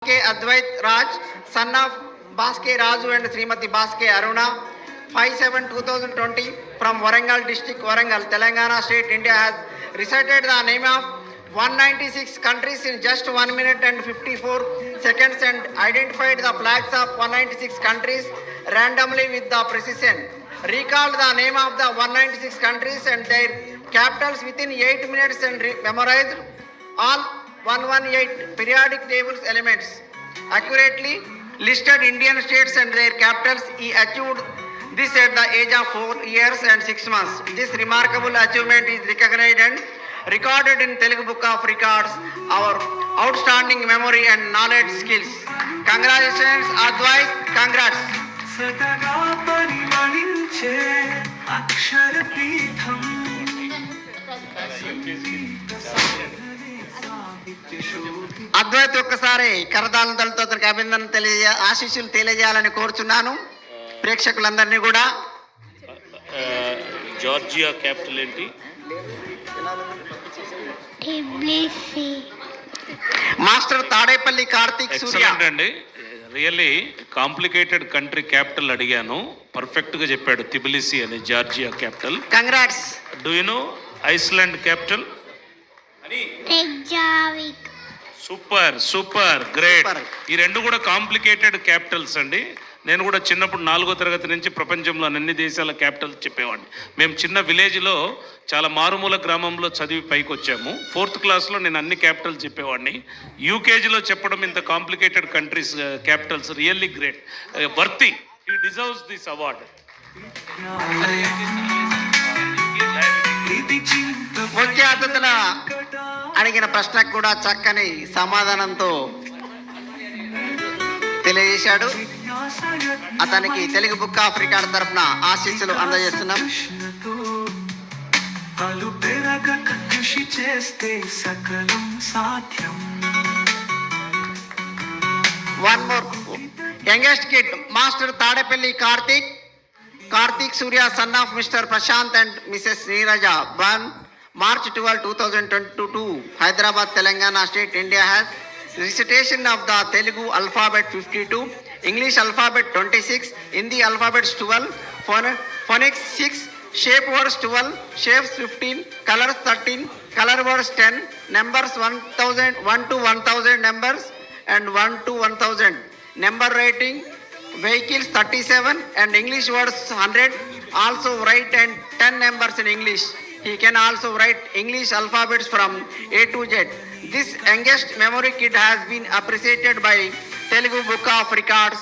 K. Advait Raj, son of Baske Raju and Srimati Baske Aruna, 5/7/2020 from Warangal district, Warangal, Telangana state, India, has recited the name of 196 countries in just 1 minute and 54 seconds and identified the flags of 196 countries randomly with the precision. Recalled the name of the 196 countries and their capitals within 8 minutes and memorized all 118 periodic tables elements. Accurately listed Indian states and their capitals. He achieved this at the age of 4 years and 6 months. This remarkable achievement is recognized and recorded in Telugu Book of Records, our outstanding memory and knowledge skills. Congratulations, Advait. Congrats. Advait ఒక్కసారి కరతాళంతో అతనికి అభినందన ఆశీస్సులు తెలియజేయాలని కోరుచున్నాను ప్రేక్షకులందరినీ కూడా. Georgia capital ఏంటి? Master Tadepalli Karthik సూర్య అండి. Really complicated country capital అడిగాను, perfect గా చెప్పాడు. తిబిలిసి అని Georgia capital. Congrats. Do you know Iceland capital? Super super great. ఈ రెండు కూడా కాంప్లికేటెడ్ క్యాపిటల్స్ అండి. నేను కూడా చిన్నప్పుడు 4వ తరగతి నుంచి ప్రపంచంలో అన్ని దేశాల క్యాపిటల్ చెప్పేవాడిని. మేము చిన్న విలేజ్లో చాలా మారుమూల గ్రామంలో చదివి పైకి వచ్చాము. 4th క్లాస్లో నేను అన్ని క్యాపిటల్ చెప్పేవాడిని. యూకేజీలో చెప్పడం ఇంత complicated countries capitals really great. Worthy, he deserves this award. ముఖ్య అతిథుల అడిగిన ప్రశ్నకు కూడా చక్కని సమాధానంతో తెలియజేశాడు. అతనికి తెలుగు బుక్ ఆఫ్ రికార్డ్ తరఫున ఆశీస్సులు అందజేస్తున్నాం. One more youngest kid master Tadepalli Karthik Surya, son of Mr. Prashant and Mrs. Neeraja, born March 12, 2022, Hyderabad, Telangana state, India, has recitation of the Telugu alphabet 52, English alphabet 26, Hindi alphabets 12, phonics 6, shape words 12, shapes 15, colors 13, color words 10, numbers 1 to 1000 numbers and 1 to 1000. Number rating vehicles 37 and English words 100. Also write and 10 numbers in English. He can also write English alphabets from A to Z. This youngest memory kid has been appreciated by Telugu Book of Records.